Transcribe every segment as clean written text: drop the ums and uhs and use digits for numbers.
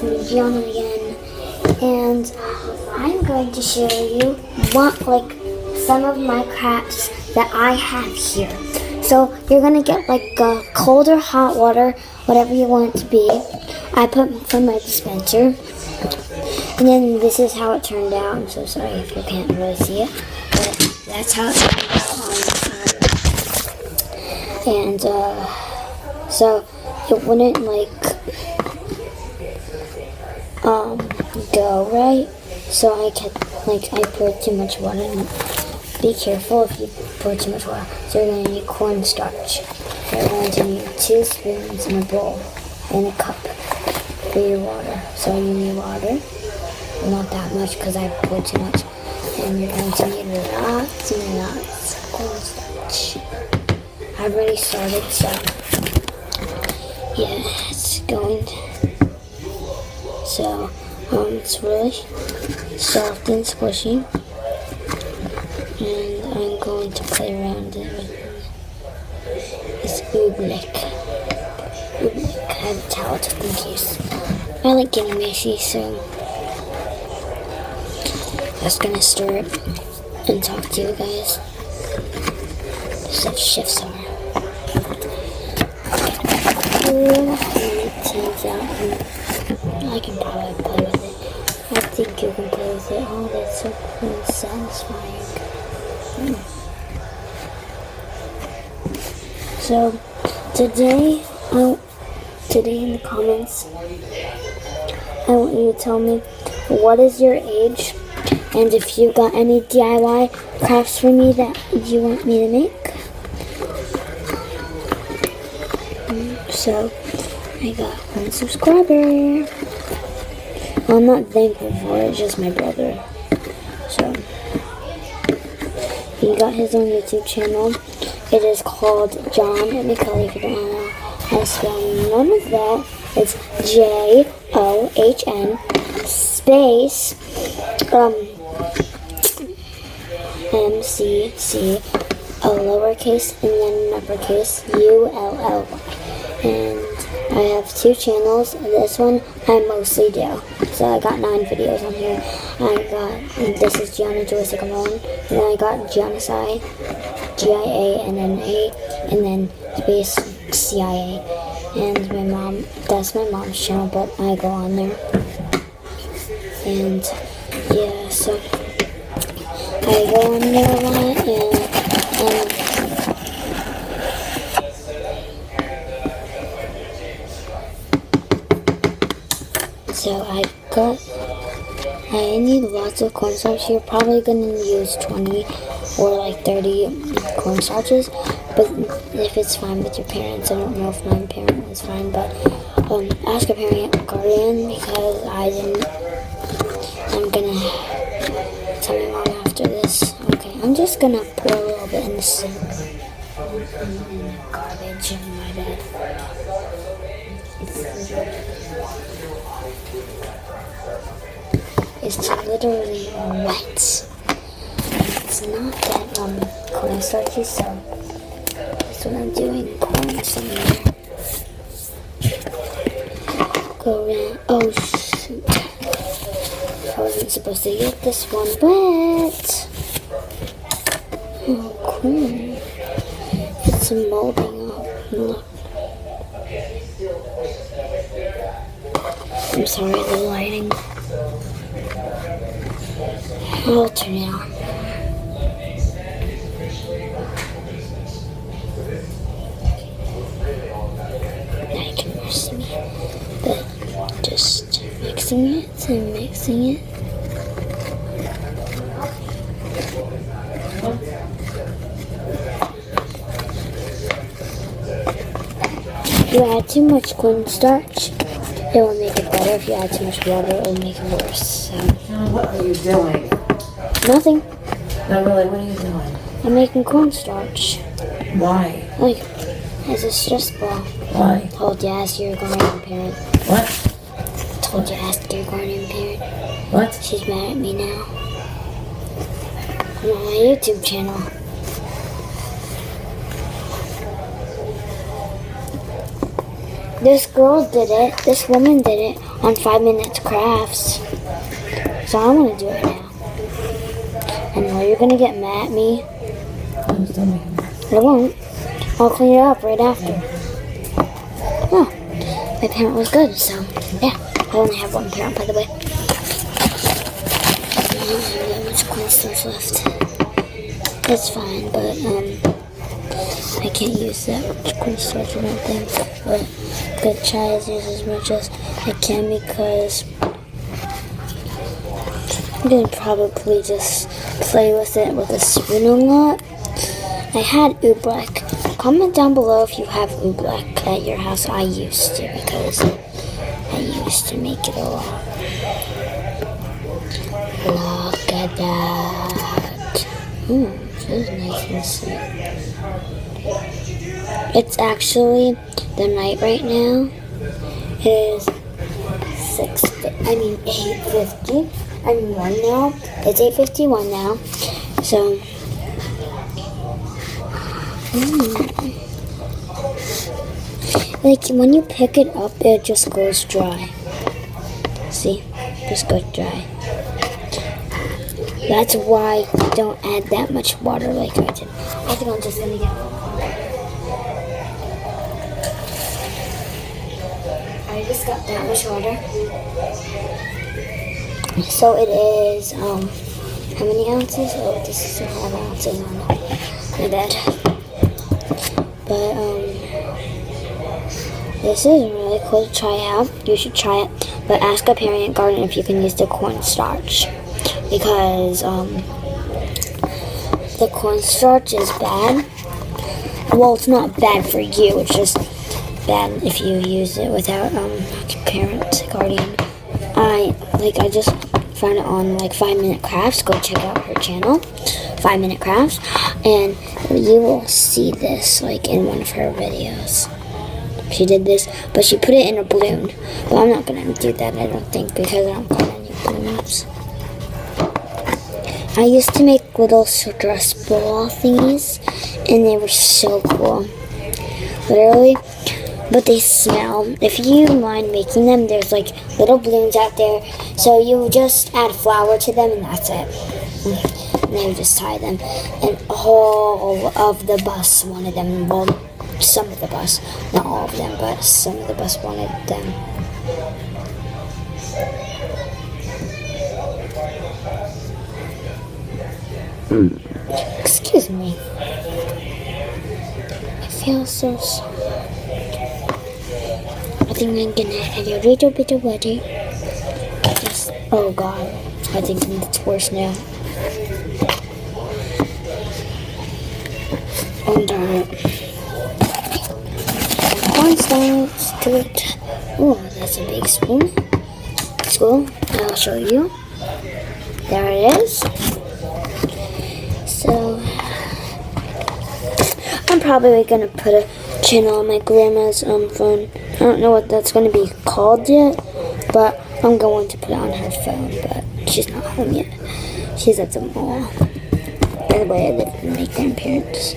it's me, Gianna again, and I'm going to show you some of my crafts that I have here. So you're gonna get cold or hot water, whatever you want it to be. I put from my dispenser, and then this is how it turned out. I'm so sorry if you can't really see it, but that's how it turned out on the side. And so it wouldn't go right. So I poured too much water. And be careful if you pour too much water. So you're going to need cornstarch. You're going to need 2 spoons in a bowl and a cup for your water. So you need water. Not that much because I poured too much. And you're going to need lots and lots of cornstarch. I've already started, so yeah, it's going. So it's really soft and squishy. And I'm going to play around it with this oobleck. I have a towel just in case. I like getting messy, so I'm just gonna stir it and talk to you guys. Just have shifts are. It turns out I can probably play with it. I think you can play with it. Oh, that's so cool and satisfying. So today in the comments, I want you to tell me what is your age, and if you got any DIY crafts for me that you want me to make. So I got 1 subscriber. I'm not thankful for it, it's just my brother. So he got his own YouTube channel. It is called John McCully. If you don't know how to spell none of that, it's JOHN space MCC, a lowercase and then an uppercase ULLY. And I have 2 channels. This one I mostly do. So I got 9 videos on here. This is Gianna Joy Sycamore. And then I got Giannasci, GIANNA, and then space CIA. And that's my mom's channel, but I go on there. And yeah, so I go on there a lot, and so I need lots of cornstarch. You're probably going to use 20 or 30 cornstarches, but if it's fine with your parents. I don't know if my parent was fine, but ask a parent guardian, because I didn't. I'm going to tell my mom after this. Okay, I'm just going to pour a little bit in the sink. In the garbage in my bed. It's literally wet. It's not that cornstarchy, so that's what I'm doing. Pouring some in there. Go around. Oh shoot! I wasn't supposed to get this one wet. Oh cool. It's some molding up. Look. I'm sorry, the lighting. I'll turn it on. Now you can see me. But just mixing it and mixing it. If you add too much cornstarch, it will make it better. If you add too much water, it will make it worse. So. What are you doing? Nothing. No, really, what are you doing? I'm making cornstarch. Why? As a stress ball. Why? Told you ask your guardian parent. What? Told you ask your guardian parent. What? She's mad at me now. I'm on my YouTube channel. This girl did it. This woman did it on 5 Minutes Crafts. So I want to do it now. And now you're gonna get mad at me. Please don't make me. I won't. I'll clean it up right after. Oh, my parent was good, so yeah. I only have one parent, by the way. I don't have that much cornstarch left. That's fine, but I can't use that much cornstarch, I don't think. But I'm gonna try to use as much as I can because I'm gonna probably just play with it with a spoon a lot. I had oobleck. Comment down below if you have oobleck at your house. I used to because I used to make it a lot. Look at that. This is nice and sweet. It's actually the night right now. It is 8:50. I'm 1 now. It's 8:51 now. So like when you pick it up, it just goes dry. See? Just goes dry. That's why don't add that much water like I did. I think I'm just gonna get one. I just got that much water. So it is, how many ounces? Oh, this is 5 ounces on it. My bad. But, this is really cool to try out. You should try it. But ask a parent at garden if you can use the cornstarch. Because, the cornstarch is bad. Well, it's not bad for you. It's just bad if you use it without, parent guardian. I just found it on 5 Minute Crafts. Go check out her channel, 5 Minute Crafts, and you will see this in one of her videos. She did this, but she put it in a balloon. But I'm not gonna do that, I don't think, because I don't got any balloons. I used to make little stress ball thingies, and they were so cool. Literally. But they smell. If you mind making them, there's little balloons out there. So you just add flour to them and that's it. And then you just tie them. And all of the bus wanted them. Well, some of the bus. Not all of them, but some of the bus wanted them. Excuse me. I feel so sorry. I think I'm gonna add a little bit of water. Oh god, I think it's worse now. Oh darn it. Cornstarch to it. Oh, that's a big spoon. Let's go. I'll show you. There it is. So, I'm probably gonna put a channel on my grandma's phone. I don't know what that's going to be called yet, but I'm going to put it on her phone, but she's not home yet. She's at the mall. By the way, I live with my grandparents.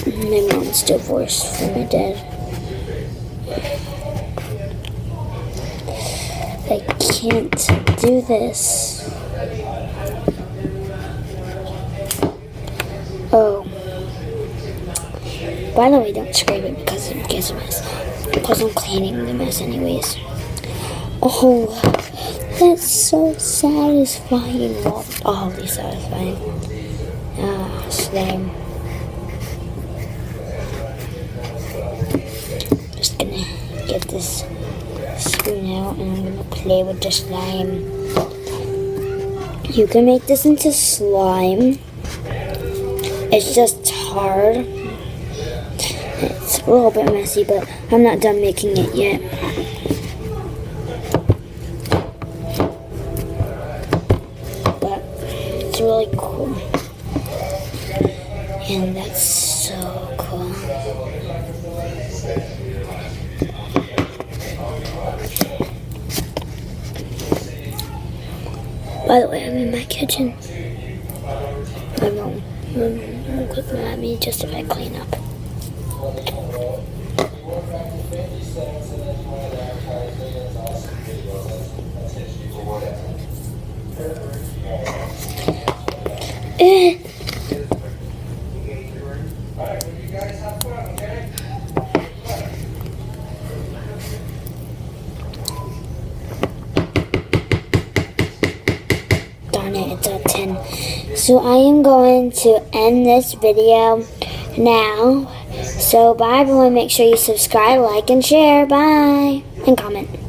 My mom's divorced from my dad. I can't do this. Oh. By the way, don't scrape it because it gets a mess. Because I'm cleaning the mess anyways. Oh, that's so satisfying. Well, oddly satisfying. Slime. Just gonna get this spoon out and I'm gonna play with the slime. You can make this into slime. It's just hard. It's a little bit messy, but I'm not done making it yet. But it's really cool. And that's so cool. By the way, I'm in my kitchen. My mom will quit at me just if I clean up. Darn it, it's at 10. So I am going to end this video now. So bye everyone. Make sure you subscribe, like, and share. Bye. And comment.